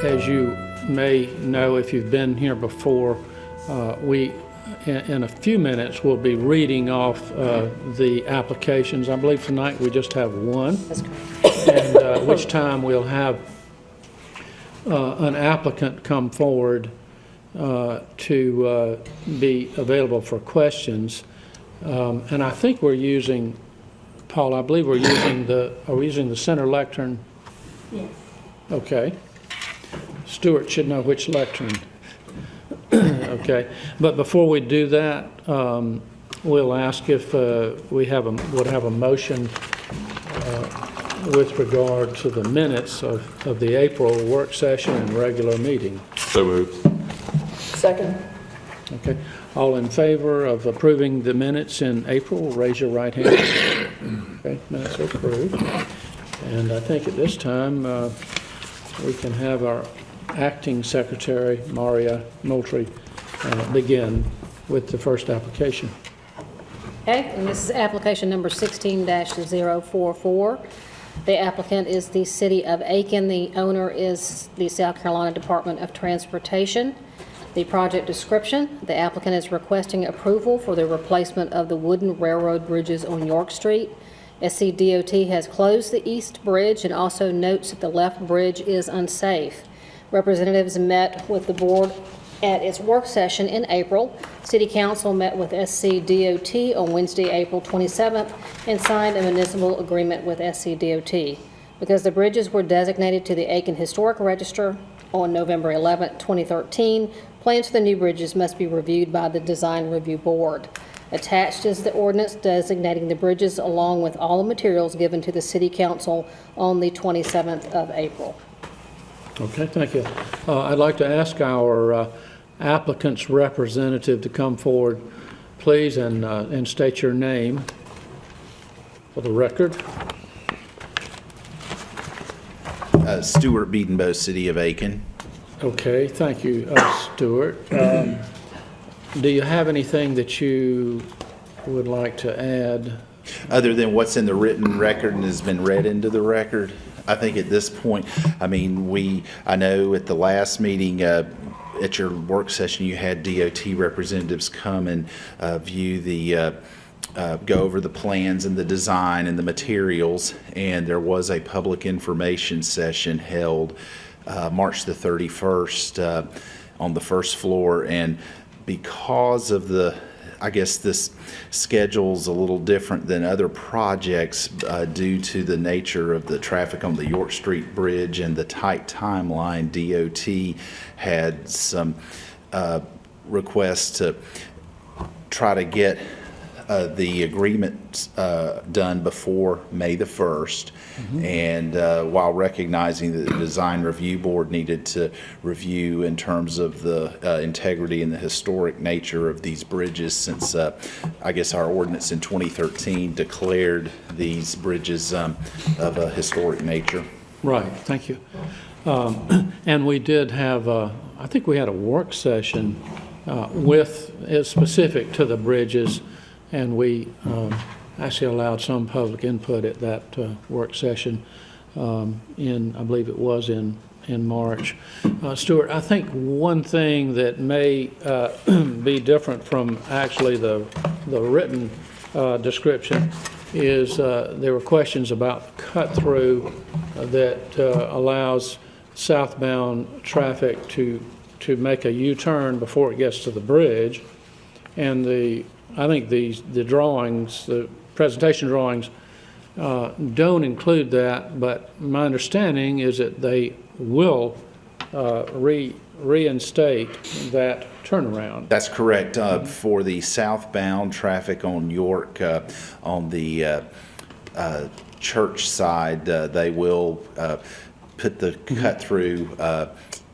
As you may know, if you've been here before, we, in a few minutes, will be reading off the applications. I believe tonight we just have one. That's correct. And which time we'll have an applicant come forward to be available for questions. And I think we're using, Paul, I believe we're using are we using the center lectern? Yes. Okay. Stuart should know which lectern. Okay, but before we do that, we'll ask if we would have a motion with regard to the minutes of the April work session and regular meeting. So moved. Second. Okay, all in favor of approving the minutes in April, raise your right hand. Okay, minutes are approved. And I think at this time we can have our Acting Secretary, Maria Moultrie, begin with the first application. Okay, and this is application number 16-044. The applicant is the City of Aiken. The owner is the South Carolina Department of Transportation. The project description: the applicant is requesting approval for the replacement of the wooden railroad bridges on York Street. SCDOT has closed the east bridge and also notes that the left bridge is unsafe. Representatives met with the board at its work session in April. City Council met with SCDOT on Wednesday, April 27th, and signed a municipal agreement with SCDOT. Because the bridges were designated to the Aiken Historic Register on November 11, 2013, plans for the new bridges must be reviewed by the Design Review Board. Attached is the ordinance designating the bridges along with all the materials given to the City Council on the 27th of April. Okay, thank you. I'd like to ask our applicant's representative to come forward, please, and state your name for the record. Stuart Beedenbow, City of Aiken. Okay, thank you, Stuart. Do you have anything that you would like to add? Other than what's in the written record and has been read into the record? I think at this point, I mean, I know at the last meeting, at your work session, you had DOT representatives come and view the, go over the plans and the design and the materials, and there was a public information session held March the 31st on the first floor, and because of the, I guess this schedule's a little different than other projects due to the nature of the traffic on the York Street Bridge and the tight timeline. DOT had some requests to try to get the agreement done before May the 1st. Mm-hmm. And while recognizing that the Design Review Board needed to review in terms of the integrity and the historic nature of these bridges, since I guess our ordinance in 2013 declared these bridges of a historic nature. Right, thank you. And we did have, I think we had a work session specific to the bridges, and we actually allowed some public input at that work session I believe it was in March. Stuart, I think one thing that may be different from actually the written description is there were questions about cut-through that allows southbound traffic to make a U-turn before it gets to the bridge, and I think the drawings, the presentation drawings, don't include that, but my understanding is that they will reinstate that turnaround. That's correct. For the southbound traffic on York, on the church side, they will put the cut-through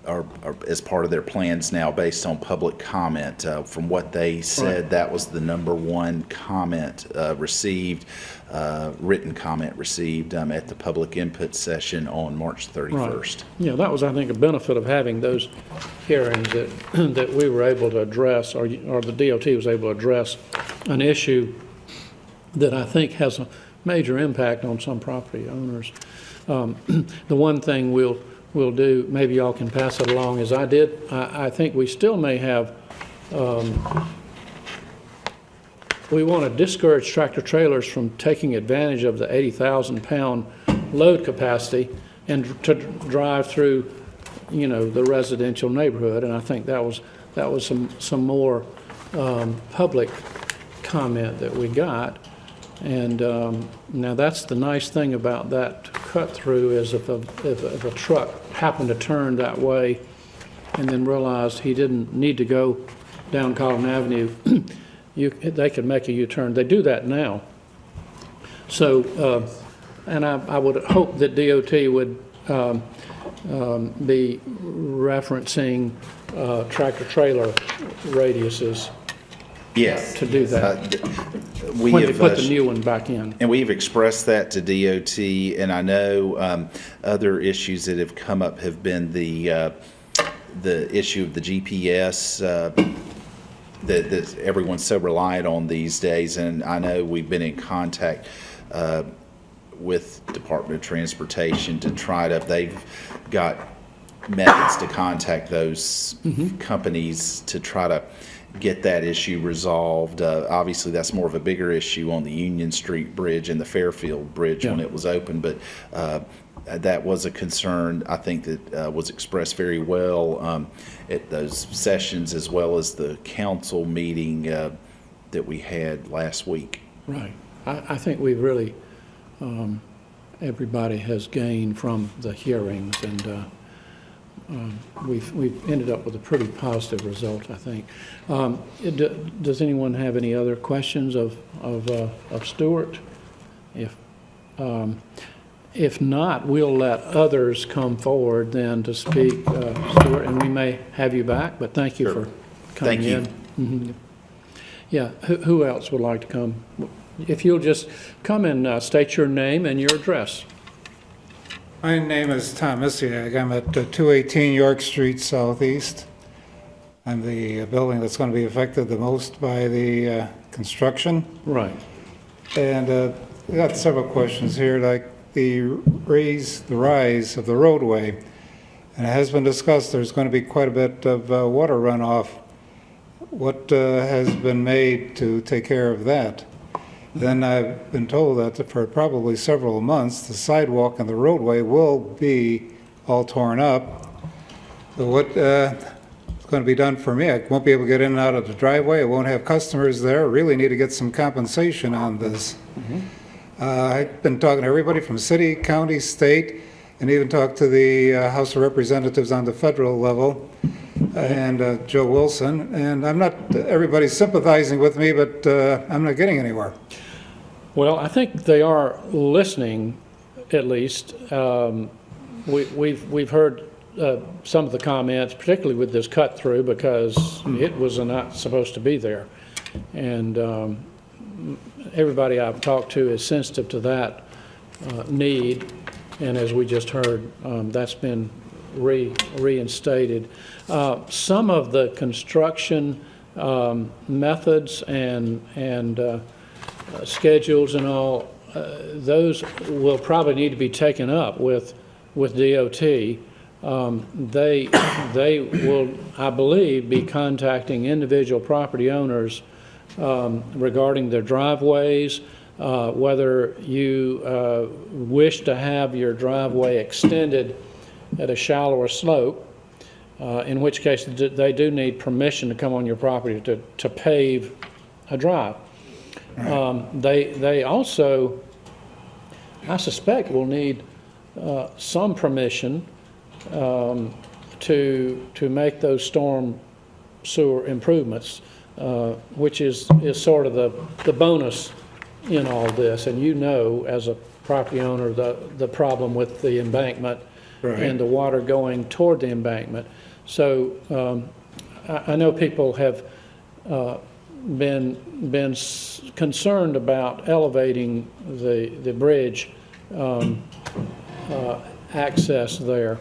or as part of their plans now based on public comment. From what they said, right, that was the #1 comment received, written comment received at the public input session on March 31st. Right. Yeah, that was, I think, a benefit of having those hearings, that we were able to address, or the DOT was able to address an issue that I think has a major impact on some property owners. The one thing we'll we'll do, maybe y'all can pass it along as I did. I think we still may have, we want to discourage tractor trailers from taking advantage of the 80,000-pound load capacity and to drive through, you know, the residential neighborhood. And I think that was some more public comment that we got. And now that's the nice thing about that cut through is if a truck happened to turn that way and then realized he didn't need to go down Collin Avenue, they could make a U-turn. They do that now. So, and I would hope that DOT would be referencing tractor-trailer radiuses. Yes. To do that. When they put the new one back in. And we've expressed that to DOT, and I know other issues that have come up have been the issue of the GPS that everyone's so reliant on these days. And I know we've been in contact with Department of Transportation to try to, they've got methods to contact those companies to try to get that issue resolved. Obviously, that's more of a bigger issue on the Union Street Bridge and the Fairfield Bridge when it was open, but that was a concern, I think, that was expressed very well at those sessions as well as the council meeting that we had last week. Right. I think we really, everybody has gained from the hearings, and we've ended up with a pretty positive result, I think. Does anyone have any other questions of Stuart? If not, we'll let others come forward then to speak, Stuart, and we may have you back, but thank you for coming in. Thank you. Yeah, who else would like to come? If you'll just come and state your name and your address. My name is Tom Misiak. I'm at 218 York Street Southeast. I'm the building that's going to be affected the most by the construction. Right. And we got several questions here, like the rise of the roadway. And it has been discussed there's going to be quite a bit of water runoff. What has been made to take care of that? Then I've been told that for probably several months, the sidewalk and the roadway will be all torn up. So what is going to be done for me? I won't be able to get in and out of the driveway. I won't have customers there. I really need to get some compensation on this. I've been talking to everybody from city, county, state, and even talked to the House of Representatives on the federal level, and Joe Wilson. And I'm not, everybody's sympathizing with me, but I'm not getting anywhere. Well, I think they are listening, at least. We've heard some of the comments, particularly with this cut through, because it was not supposed to be there. And everybody I've talked to is sensitive to that need. And as we just heard, that's been reinstated. Some of the construction methods and schedules and all, those will probably need to be taken up with DOT. They will, I believe, be contacting individual property owners regarding their driveways, whether you wish to have your driveway extended at a shallower slope, in which case they do need permission to come on your property to pave a drive. They also, I suspect, will need some permission to make those storm sewer improvements, which is sort of the bonus in all this. And you know, as a property owner, the problem with the embankment and the water going toward the embankment. So I know people have been concerned about elevating the bridge access there.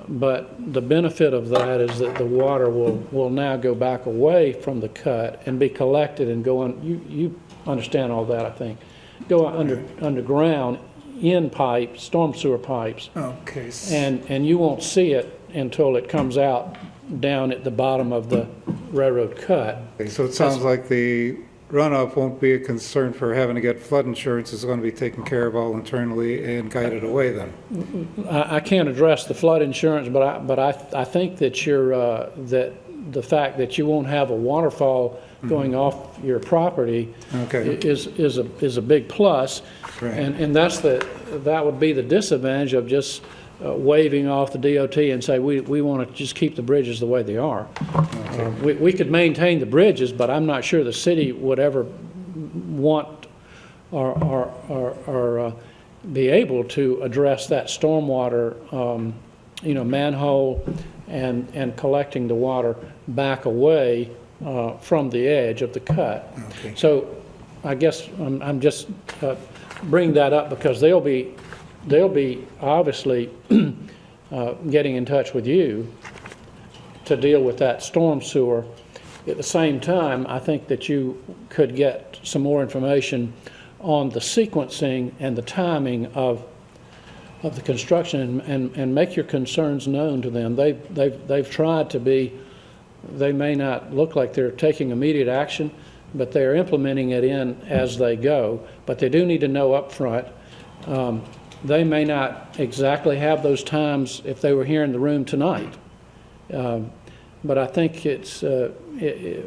But the benefit of that is that the water will now go back away from the cut and be collected and go on. You understand all that, I think. Go underground in pipes, storm sewer pipes, Okay. and you won't see it until it comes out down at the bottom of the railroad cut. Okay, so it sounds like the runoff won't be a concern for having to get flood insurance. It's going to be taken care of all internally and guided away then. I can't address the flood insurance, but I think that that the fact that you won't have a waterfall going off your property Okay. is a big plus. Right. And that would be the disadvantage of just waving off the DOT and say, we want to just keep the bridges the way they are. We could maintain the bridges, but I'm not sure the city would ever want or be able to address that stormwater, manhole and collecting the water back away from the edge of the cut. Okay. So I guess I'm just bringing that up because they'll be obviously getting in touch with you to deal with that storm sewer. At the same time, I think that you could get some more information on the sequencing and the timing of the construction and make your concerns known to them. They've tried to be, they may not look like they're taking immediate action, but they're implementing it in as they go. But they do need to know up front. They may not exactly have those times if they were here in the room tonight. But I think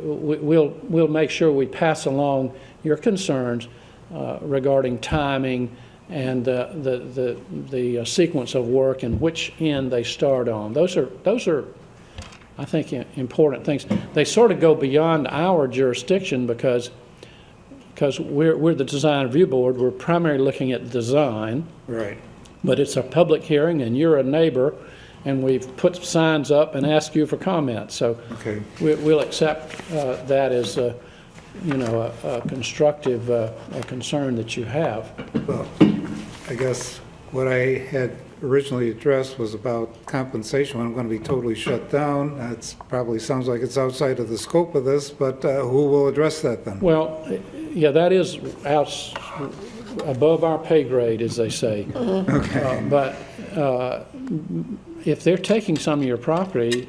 we'll make sure we pass along your concerns regarding timing and the sequence of work and which end they start on. Those are I think important things. They sort of go beyond our jurisdiction because we're the design review board. We're primarily looking at design. Right. But it's a public hearing, and you're a neighbor, and we've put signs up and asked you for comments. So Okay. we'll accept that as a constructive concern that you have. Well, I guess what I had originally addressed was about compensation when I'm going to be totally shut down. That probably sounds like it's outside of the scope of this, but who will address that then? Well, yeah, that is above our pay grade, as they say. Okay. But if they're taking some of your property,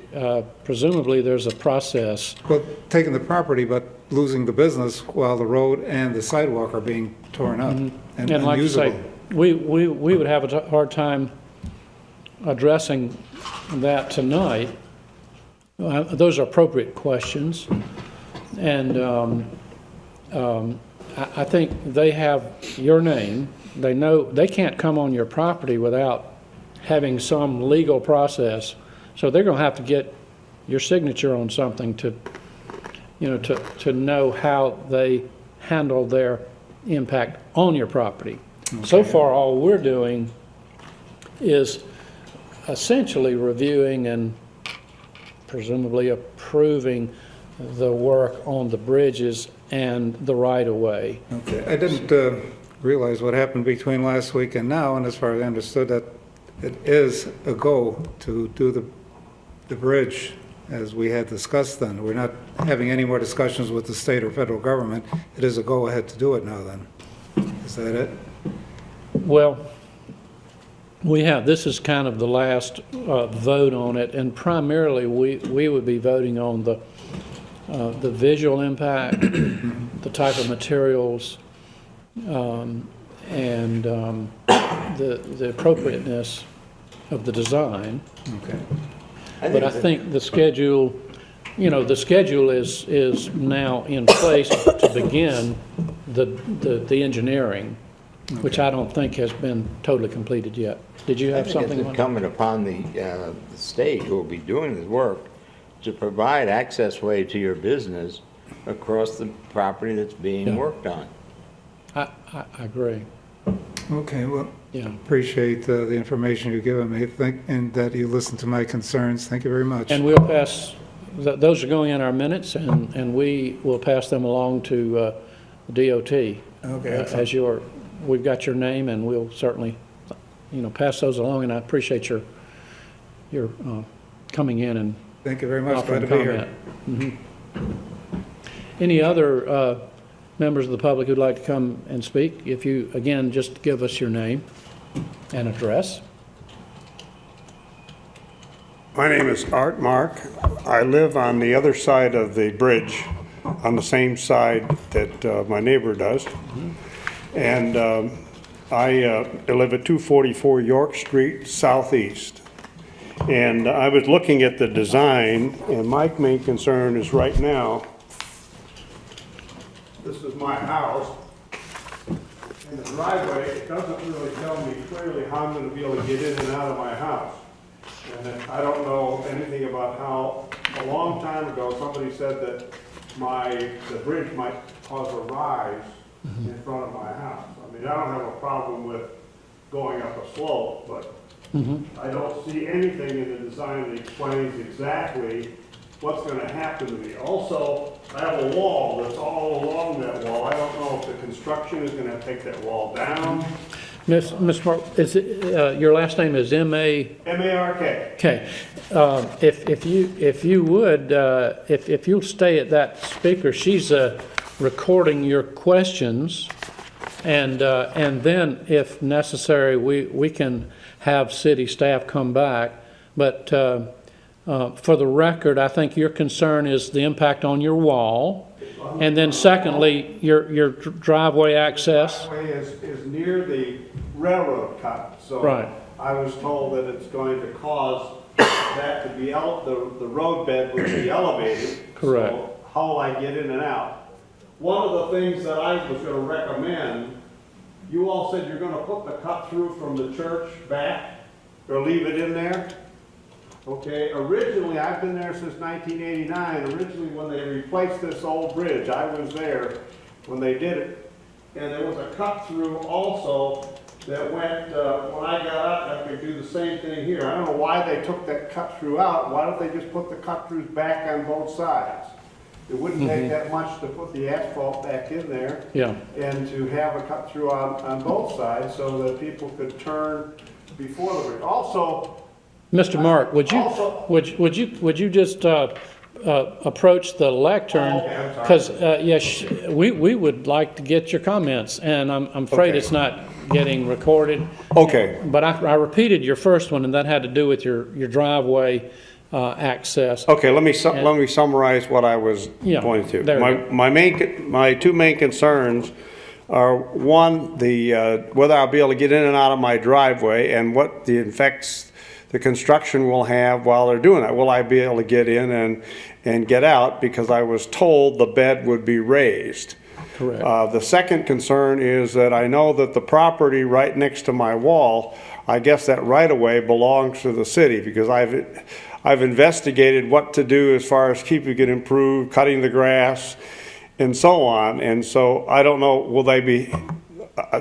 presumably there's a process. Well, taking the property, but losing the business while the road and the sidewalk are being torn up and And like you unusable. say, we would have a hard time addressing that tonight. Those are appropriate questions. And I think they have your name. They know they can't come on your property without having some legal process. So they're going to have to get your signature on something to know how they handle their impact on your property. Okay. So far, all we're doing is essentially reviewing and presumably approving the work on the bridges and the right-of-way. Okay, I didn't realize what happened between last week and now, and as far as I understood, that it is a go to do the bridge as we had discussed then. We're not having any more discussions with the state or federal government. It is a go-ahead to do it now then. Is that it? Well, this is kind of the last vote on it, and primarily we would be voting on the visual impact, the type of materials, and the appropriateness of the design. Okay. But I think the schedule, the schedule is now in place to begin the engineering, which I don't think has been totally completed yet. Did you have something? It's incumbent upon the state who will be doing this work to provide access way to your business across the property that's being worked on. I agree. Okay, well, Yeah. appreciate the information you've given me, and that you listened to my concerns. Thank you very much. And we'll pass, those are going in our minutes, and we will pass them along to DOT. Okay. We've got your name, and we'll certainly, pass those along, and I appreciate your coming in and Thank you very much. Glad offering to be here. comment. Any other members of the public who'd like to come and speak, if you, again, just give us your name and address. My name is Art Mark. I live on the other side of the bridge, on the same side that my neighbor does. And I live at 244 York Street Southeast. And I was looking at the design, and my main concern is right now, this is my house, and the driveway, it doesn't really tell me clearly how I'm going to be able to get in and out of my house. And I don't know anything about how, a long time ago, somebody said that the bridge might cause a rise in front of my house. I mean, I don't have a problem with going up a slope, but I don't see anything in the design that explains exactly what's going to happen to me. Also, I have a wall that's all along that wall. I don't know if the construction is going to take that wall down. Ms. Mark, is it, your last name is M-A? M-A-R-K. Okay. If you would, if you'll stay at that speaker, she's recording your questions, and then if necessary, we can have city staff come back. But for the record, I think your concern is the impact on your wall, and then secondly, your driveway access. The driveway is near the railroad cut, so Right. I was told that it's going to cause that to be, the road bed would be elevated. Correct. So how will I get in and out? One of the things that I was going to recommend, you all said you're going to put the cut through from the church back, or leave it in there. Okay, originally, I've been there since 1989. Originally, when they replaced this old bridge, I was there when they did it. And there was a cut through also that went, when I got out, I could do the same thing here. I don't know why they took that cut through out. Why don't they just put the cut throughs back on both sides? It wouldn't take that much to put the asphalt back in there. Yeah. And to have a cut through on both sides so that people could turn before the bridge. Also, Mr. Mark, would you Also- would you just approach the lectern? Oh, okay, I'm sorry. Because yes, we would like to get your comments, and I'm afraid Okay. it's not getting recorded. Okay. But I repeated your first one, and that had to do with your driveway access. Okay, let me summarize what I was Yeah, pointing to. there we My two main concerns are, one, whether I'll be able to get in and out of my driveway, and what the effects the construction will have while they're doing that. Will I be able to get in and get out? Because I was told the bed would be raised. Correct. The second concern is that I know that the property right next to my wall, I guess that right-of-way belongs to the city, because I've investigated what to do as far as keeping it improved, cutting the grass, and so on. And so I don't know, will they be,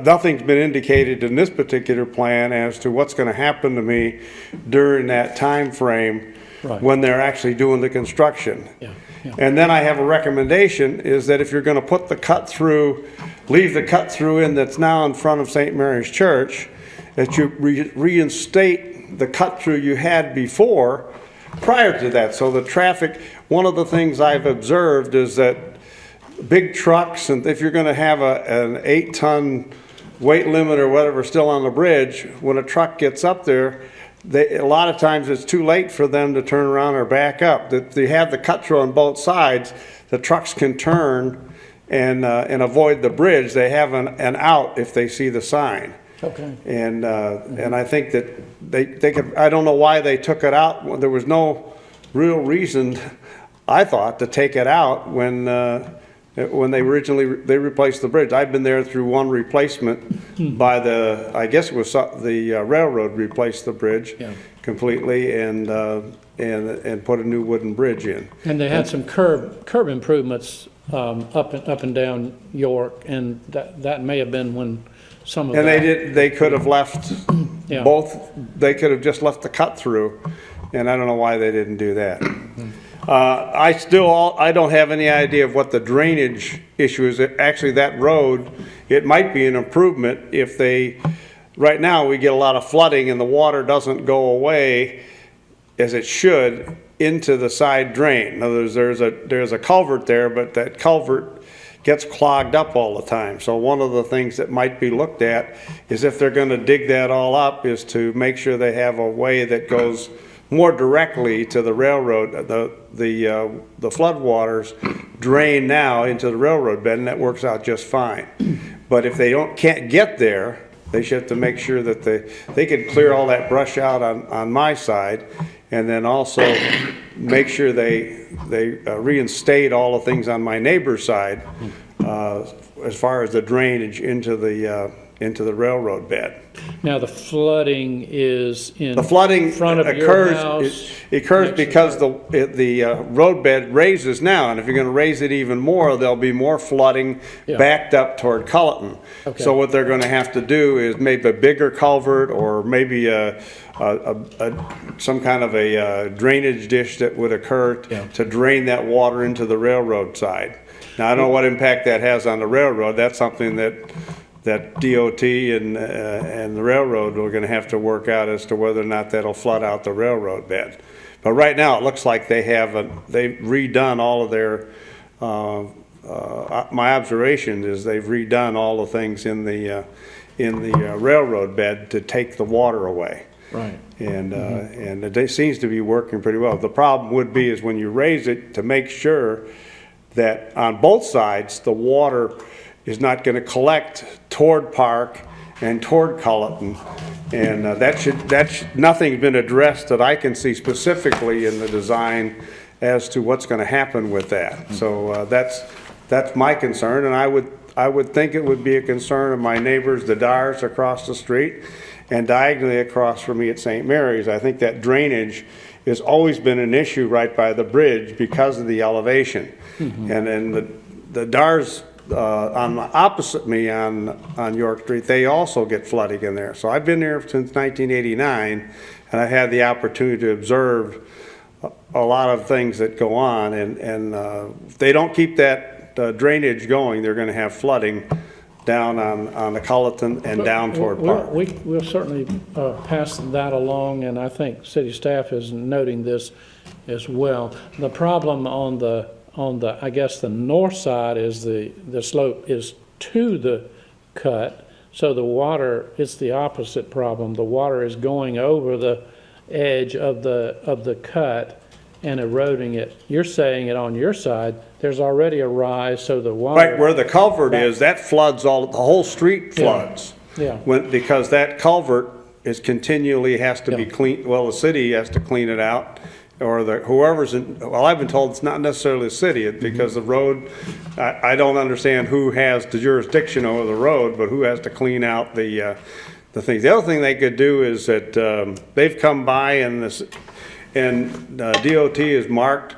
nothing's been indicated in this particular plan as to what's going to happen to me during that time frame Right. when they're actually doing the construction. Yeah, yeah. And then I have a recommendation, is that if you're going to put the cut through, leave the cut through in that's now in front of St. Mary's Church, that you reinstate the cut through you had before, prior to that. So the traffic, one of the things I've observed is that big trucks, and if you're going to have an 8-ton weight limit or whatever still on the bridge, when a truck gets up there, a lot of times it's too late for them to turn around or back up. That they have the cut through on both sides, the trucks can turn and avoid the bridge. They have an out if they see the sign. Okay. And I think that they could, I don't know why they took it out. There was no real reason, I thought, to take it out when they replaced the bridge. I've been there through one replacement by I guess it was the railroad replaced the bridge completely and put a new wooden bridge in. And they had some curb improvements up and down York, and that may have been when some of And that. they could have left Yeah. both, they could have just left the cut through, and I don't know why they didn't do that. I don't have any idea of what the drainage issue is. Actually, that road, it might be an improvement if right now we get a lot of flooding and the water doesn't go away as it should into the side drain. In other words, there's a culvert there, but that culvert gets clogged up all the time. So one of the things that might be looked at is if they're going to dig that all up is to make sure they have a way that goes more directly to the railroad. The flood waters drain now into the railroad bed, and that works out just fine. But if they can't get there, they should have to make sure that they could clear all that brush out on my side, and then also make sure they reinstate all the things on my neighbor's side as far as the drainage into the railroad bed. Now, the flooding is in The flooding front of your house? It occurs because the roadbed raises now, and if you're going to raise it even more, there'll be more flooding backed up toward Culleton. Okay. So what they're going to have to do is maybe a bigger culvert, or maybe some kind of a drainage dish that would occur to drain that water into the railroad side. Now, I don't know what impact that has on the railroad. That's something that DOT and the railroad are going to have to work out as to whether or not that'll flood out the railroad bed. But right now, it looks like they've redone all of their. My observation is they've redone all the things in the railroad bed to take the water away. Right. And it seems to be working pretty well. The problem would be is when you raise it, to make sure that on both sides the water is not going to collect toward Park and toward Culleton, and nothing's been addressed that I can see specifically in the design as to what's going to happen with that. So that's my concern, and I would think it would be a concern of my neighbors, the Dyers across the street, and diagonally across from me at St. Mary's. I think that drainage has always been an issue right by the bridge because of the elevation. And then the Dyers on opposite me on York Street, they also get flooding in there. So I've been there since 1989, and I've had the opportunity to observe a lot of things that go on. And if they don't keep that drainage going, they're going to have flooding down on the Culleton and down toward Park. We'll certainly pass that along, and I think city staff is noting this as well. The problem on the I guess the north side is the slope is to the cut, so the water, it's the opposite problem. The water is going over the edge of the cut and eroding it. You're saying it on your side, there's already a rise, so the water... Right where the culvert is, that floods the whole street floods. Yeah. Because that culvert is continually has to be cleaned, well, the city has to clean it out, or whoever's well, I've been told it's not necessarily the city, because the road, I don't understand who has the jurisdiction over the road, but who has to clean out the things. The other thing they could do is that they've come by and DOT has marked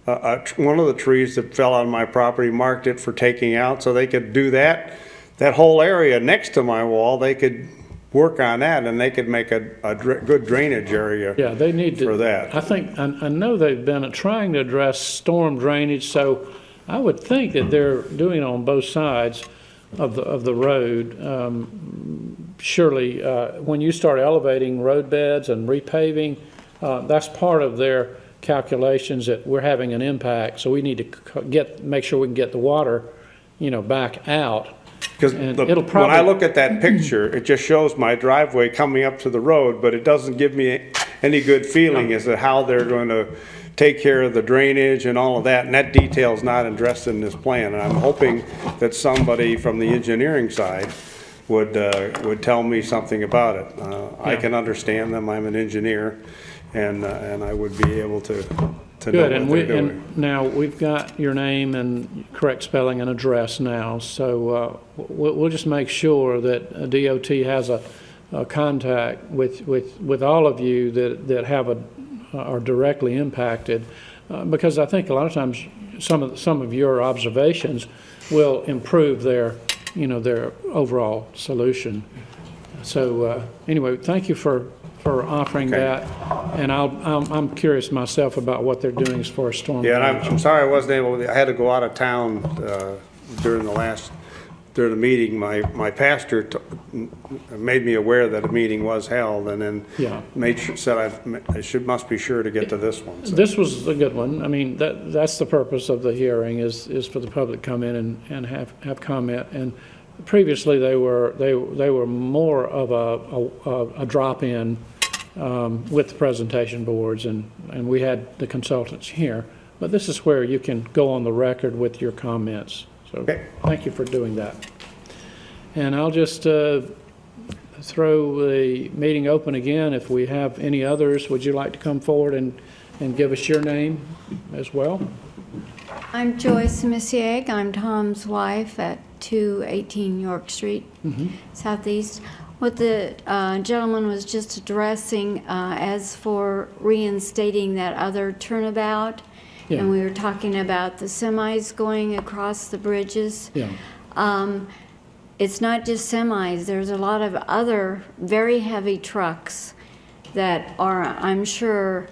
one of the trees that fell on my property, marked it for taking out, so they could do that. That whole area next to my wall, they could work on that, and they could make a good drainage area. Yeah, they need to, for that. I think, I know they've been trying to address storm drainage, so I would think that they're doing it on both sides of the road. Surely, when you start elevating road beds and repaving, that's part of their calculations that we're having an impact. So we need to make sure we can get the water, back out. Because when I look at that picture, it just shows my driveway coming up to the road, but it doesn't give me any good feeling as to how they're going to take care of the drainage and all of that, and that detail is not addressed in this plan. And I'm hoping that somebody from the engineering side would tell me something about it. I can understand them. I'm an engineer, and I would be able to know what they're doing. And now we've got your name and correct spelling and address now, so we'll just make sure that DOT has a contact with all of you that are directly impacted, because I think a lot of times some of your observations will improve their overall solution. So anyway, thank you for offering that, and I'm curious myself about what they're doing as far as storm. Yeah, and I'm sorry I wasn't able. I had to go out of town during the last during the meeting, my pastor made me aware that a meeting was held, and then Yeah. said must be sure to get to this one. So. This was a good one. I mean, that's the purpose of the hearing is for the public to come in and have comment. And previously they were more of a drop-in with the presentation boards, and we had the consultants here. But this is where you can go on the record with your comments. So Okay. Thank you for doing that. And I'll just throw the meeting open again. If we have any others, would you like to come forward and give us your name as well? I'm Joyce Misieg. I'm Tom's wife at 218 York Street, Southeast. What the gentleman was just addressing, as for reinstating that other turnabout, Yeah. and we were talking about the semis going across the bridges. Yeah. It's not just semis. There's a lot of other very heavy trucks that are, I'm sure,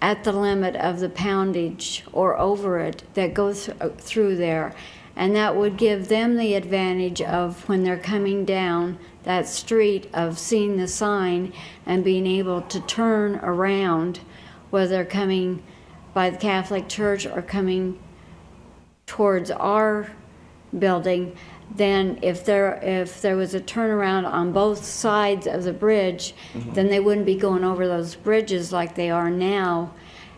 at the limit of the poundage or over it that go through there. And that would give them the advantage of, when they're coming down that street, of seeing the sign and being able to turn around, whether they're coming by the Catholic Church or coming towards our building. Then if there was a turnaround on both sides of the bridge, then they wouldn't be going over those bridges like they are now.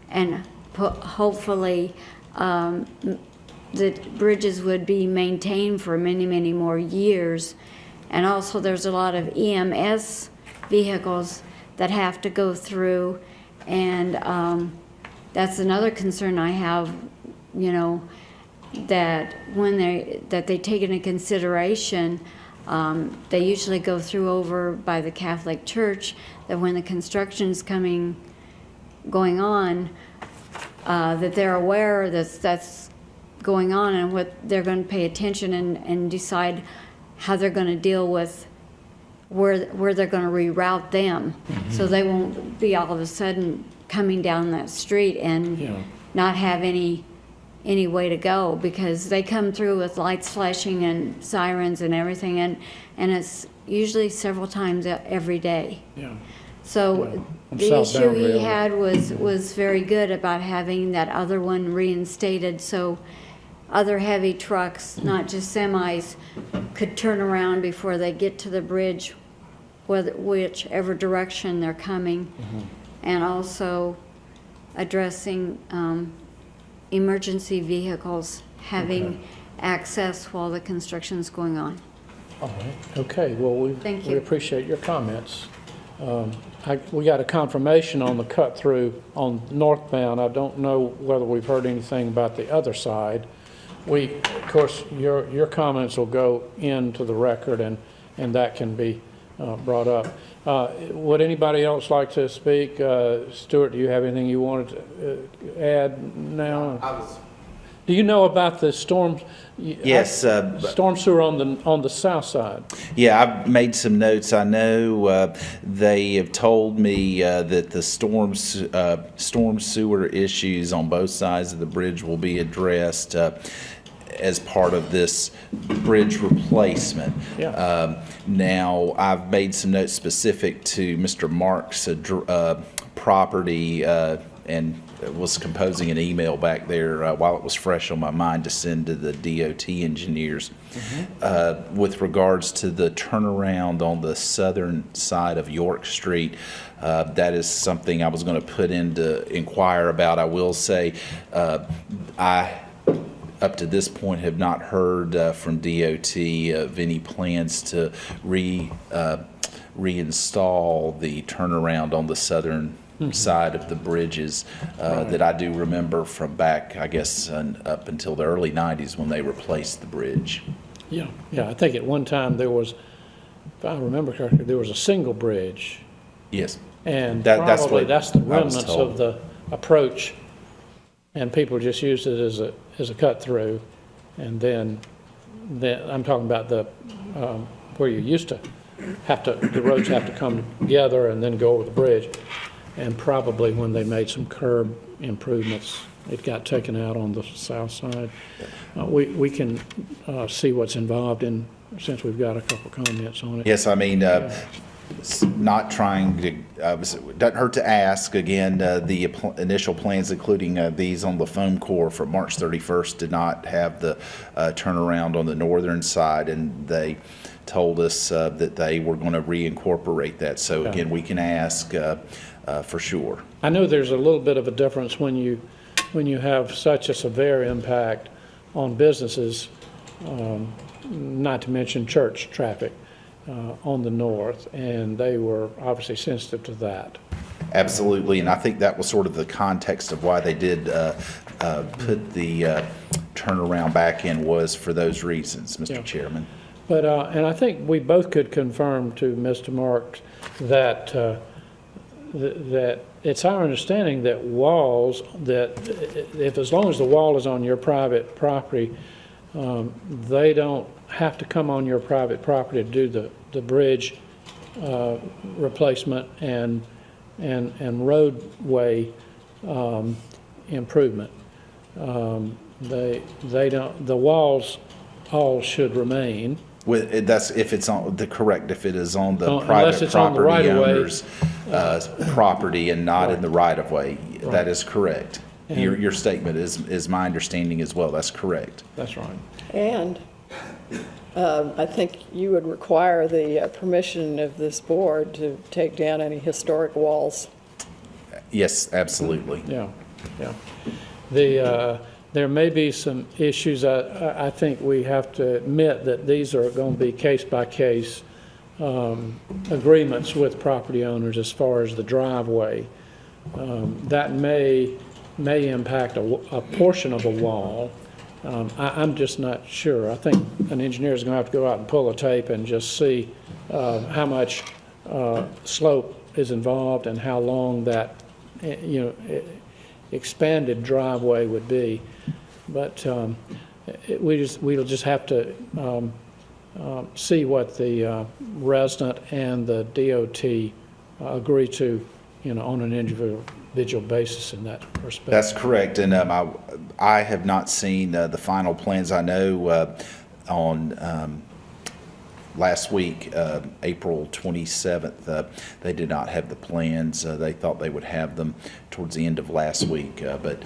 And hopefully the bridges would be maintained for many, many more years. And also there's a lot of EMS vehicles that have to go through, and that's another concern I have, you know, that when they take into consideration, they usually go through over by the Catholic Church, that when the construction's going on, that they're aware that's going on, and what they're going to pay attention and decide how they're going to deal with where they're going to reroute them, so they won't be all of a sudden coming down that street and not have any way to go, because they come through with lights flashing and sirens and everything, and it's usually several times every day. Yeah. So On the issue southbound he rail. had was very good about having that other one reinstated, so other heavy trucks, not just semis, could turn around before they get to the bridge, whichever direction they're coming. And also addressing emergency vehicles having access while the construction's going on. All right. Okay, well, Thank we you. appreciate your comments. We got a confirmation on the cut-through on northbound. I don't know whether we've heard anything about the other side. Of course, your comments will go into the record, and that can be brought up. Would anybody else like to speak? Stuart, do you have anything you wanted to add now? Do you know about the storm? Yes. Storm sewer on the south side. Yeah, I've made some notes. I know they have told me that the storm sewer issues on both sides of the bridge will be addressed as part of this bridge replacement. Yeah. Now, I've made some notes specific to Mr. Mark's property and was composing an email back there while it was fresh on my mind to send to the DOT engineers with regards to the turnaround on the southern side of York Street. That is something I was going to put in to inquire about. I will say I, up to this point, have not heard from DOT of any plans to reinstall the turnaround on the southern side of the bridges that I do remember from back, I guess, up until the early 90s when they replaced the bridge. Yeah, I think at one time there was, if I remember correctly, there was a single bridge. Yes. And That's probably what that's the I was remnants told. of the approach. And people just used it as a cut through. And then I'm talking about the, where you used to the roads have to come together and then go over the bridge. and probably when they made some curb improvements, it got taken out on the south side. We can see what's involved in, since we've got a couple comments on it. Yes, I mean, not trying to, doesn't hurt to ask. Again, the initial plans, including these on the foam core from March 31st, did not have the turnaround on the northern side, and they told us that they were going to reincorporate that. So again, we can ask for sure. I know there's a little bit of a difference when you have such a severe impact on businesses, not to mention church traffic on the north, and they were obviously sensitive to that. Absolutely, and I think that was sort of the context of why they did put the turnaround back in, was for those reasons, Mr. Chairman. But, and I think we both could confirm to Mr. Marks that that it's our understanding that walls, that if as long as the wall is on your private property, they don't have to come on your private property to do the bridge replacement and roadway improvement. They don't. The walls all should remain. That's if it's on the correct. If it is on the Unless private it's on the property right-of-way. owner's property and not in the right of way, that is correct. Your statement is my understanding as well. That's correct. That's right. And I think you would require the permission of this board to take down any historic walls. Yes, absolutely. Yeah, yeah. There may be some issues. I think we have to admit that these are going to be case-by-case agreements with property owners as far as the driveway. That may impact a portion of a wall. I'm just not sure. I think an engineer is going to have to go out and pull a tape and just see how much slope is involved and how long that expanded driveway would be. But we'll just have to see what the resident and the DOT agree to, on an individual basis in that respect. That's correct, and I have not seen the final plans. I know on last week, April 27th, they did not have the plans. They thought they would have them towards the end of last week, but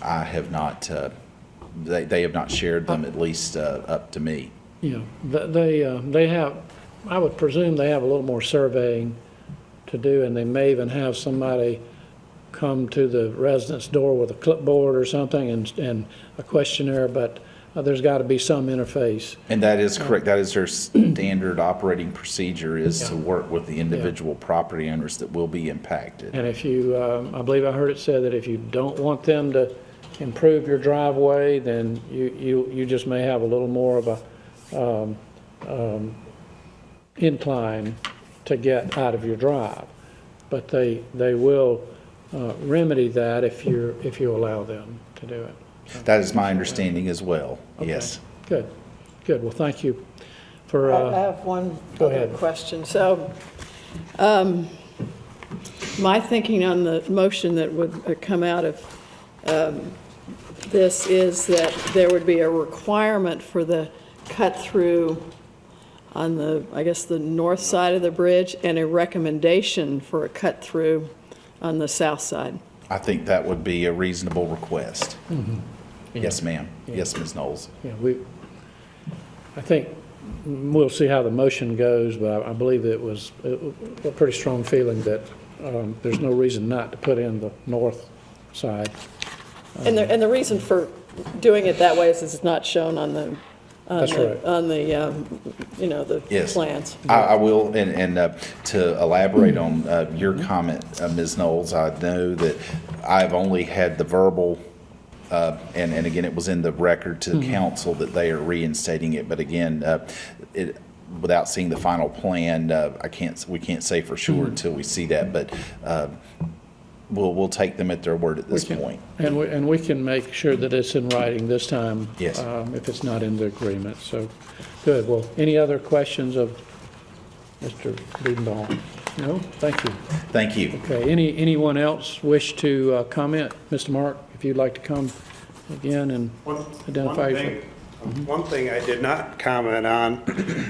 I have not. They have not shared them, at least up to me. Yeah, they have. I would presume they have a little more surveying to do, and they may even have somebody come to the resident's door with a clipboard or something and a questionnaire, but there's got to be some interface. And that is correct. That is their standard operating procedure, is to work with the individual property owners that will be impacted. And if you, I believe I heard it said that if you don't want them to improve your driveway, then you just may have a little more of a incline to get out of your drive. But they will remedy that if you allow them to do it. That is my understanding as well. Okay. Yes. Good. Well, thank you for. I have one Go other ahead. question. So, my thinking on the motion that would come out of this is that there would be a requirement for the cut-through on the, I guess, the north side of the bridge, and a recommendation for a cut-through on the south side. I think that would be a reasonable request. Mm-hmm. Yes, ma'am. Yes, Ms. Knowles. Yeah, I think we'll see how the motion goes, but I believe it was a pretty strong feeling that there's no reason not to put in the north side. And the reason for doing it that way is it's not shown on the That's right. on the the Yes. plans. I will, and to elaborate on your comment, Ms. Knowles, I know that I've only had the verbal, and again, it was in the record to council that they are reinstating it, but again, without seeing the final plan, we can't say for sure until we see that, but we'll take them at their word at this point. And we can make sure that it's in writing this time. Yes. If it's not in the agreement. So, good. Well, any other questions of Mr. Biedenbaugh? No? Thank you. Thank you. Okay, anyone else wish to comment? Mr. Mark, if you'd like to come again and identify yourself. One thing I did not comment on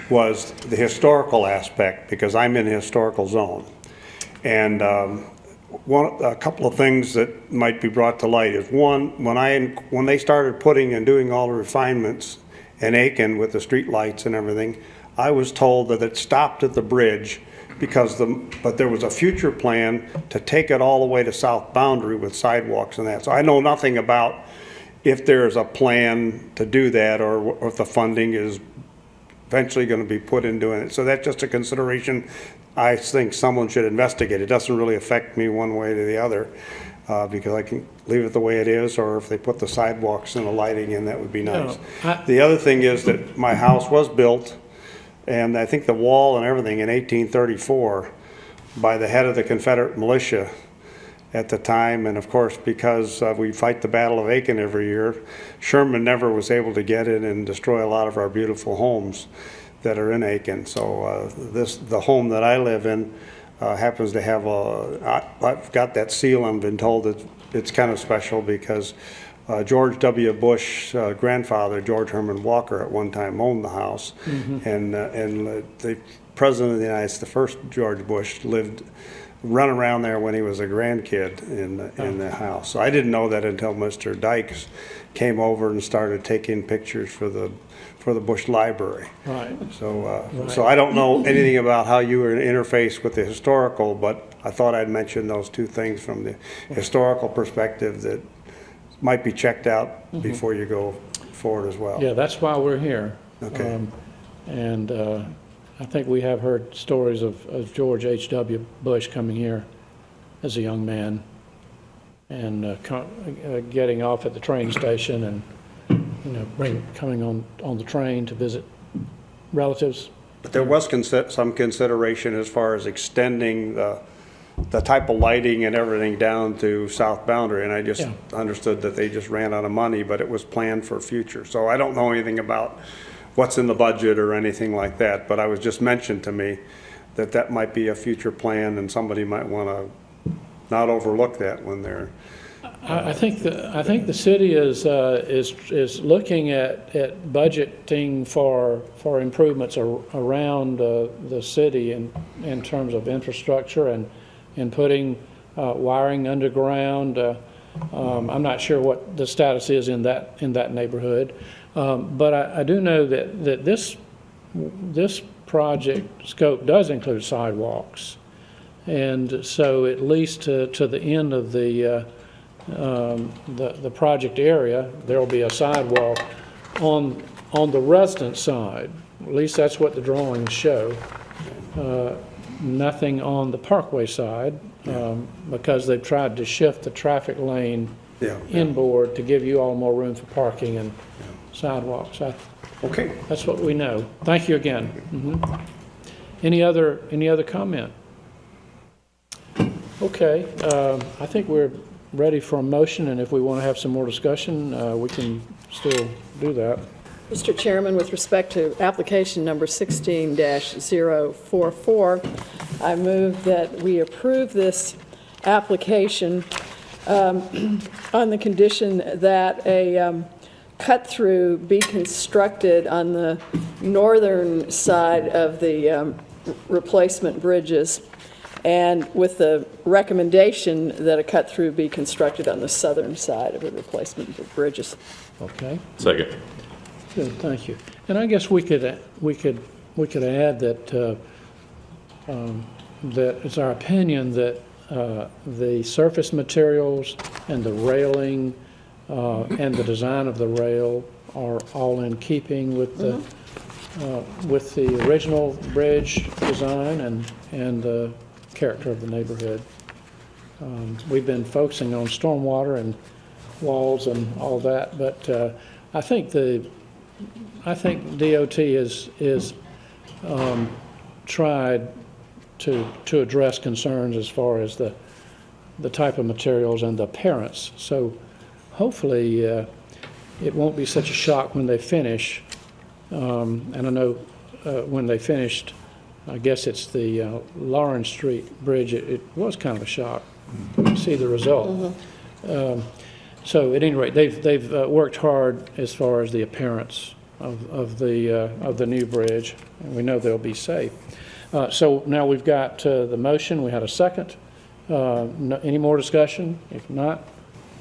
was the historical aspect, because I'm in the historical zone. And a couple of things that might be brought to light is, one, when they started putting and doing all the refinements in Aiken with the street lights and everything, I was told that it stopped at the bridge but there was a future plan to take it all the way to South Boundary with sidewalks and that. So I know nothing about if there's a plan to do that, or if the funding is eventually going to be put in doing it. So that's just a consideration I think someone should investigate. It doesn't really affect me one way or the other, because I can leave it the way it is, or if they put the sidewalks and the lighting in, that would be nice. The other thing is that my house was built, and I think the wall and everything in 1834 by the head of the Confederate militia at the time. And of course, because we fight the Battle of Aiken every year, Sherman never was able to get in and destroy a lot of our beautiful homes that are in Aiken. So the home that I live in happens to have I've got that seal, and been told that it's kind of special because George W. Bush's grandfather, George Herman Walker, at one time owned the house. And the President of the United States, the first George Bush, run around there when he was a grandkid in the house. So I didn't know that until Mr. Dykes came over and started taking pictures for the Bush Library. Right. So I don't know anything about how you were interface with the historical, but I thought I'd mention those two things from the historical perspective that might be checked out before you go forward as well. Yeah, that's why we're here. Okay. I think we have heard stories of George H.W. Bush coming here as a young man and getting off at the train station and coming on the train to visit relatives. But there was some consideration as far as extending the type of lighting and everything down to South Boundary, and I just understood that they just ran out of money, but it was planned for future. So I don't know anything about what's in the budget or anything like that, but I was just mentioned to me that might be a future plan, and somebody might want to not overlook that when they're. I think the city is looking at budgeting for improvements around the city in terms of infrastructure and putting wiring underground. I'm not sure what the status is in that neighborhood, but I do know that this project scope does include sidewalks, and so at least to the end of the project area, there will be a sidewalk on the resident side. At least that's what the drawings show. Nothing on the Parkway side, because they've tried to shift the traffic lane inboard to give you all more room for parking and sidewalks. Okay. That's what we know. Thank you again. Any other comment? Okay. I think we're ready for a motion, and if we want to have some more discussion, we can still do that. Mr. Chairman, with respect to application number 16-044, I move that we approve this application on the condition that a cut-through be constructed on the northern side of the replacement bridges, and with the recommendation that a cut-through be constructed on the southern side of the replacement bridges. Okay. Second. Good, thank you. And I guess we could add that that it's our opinion that the surface materials and the railing and the design of the rail are all in keeping with the original bridge design and the character of the neighborhood. We've been focusing on stormwater and walls and all that, but I think DOT is tried to address concerns as far as the type of materials and the appearance. So hopefully it won't be such a shock when they finish. And I know when they finished I guess it's the Lawrence Street Bridge. It was kind of a shock to see the result. So at any rate, they've worked hard as far as the appearance of the new bridge, and we know they'll be safe. So now we've got the motion. We had a second. Any more discussion? If not,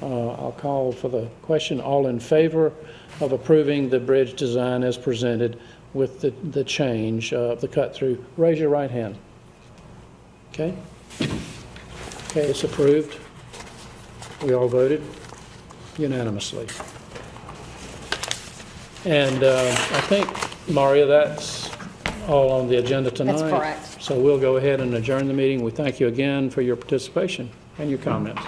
I'll call for the question. All in favor of approving the bridge design as presented with the change of the cut-through, raise your right hand. Okay? Okay, it's approved. We all voted unanimously. And I think, Maria, that's all on the agenda tonight. That's correct. So we'll go ahead and adjourn the meeting. We thank you again for your participation and your comments.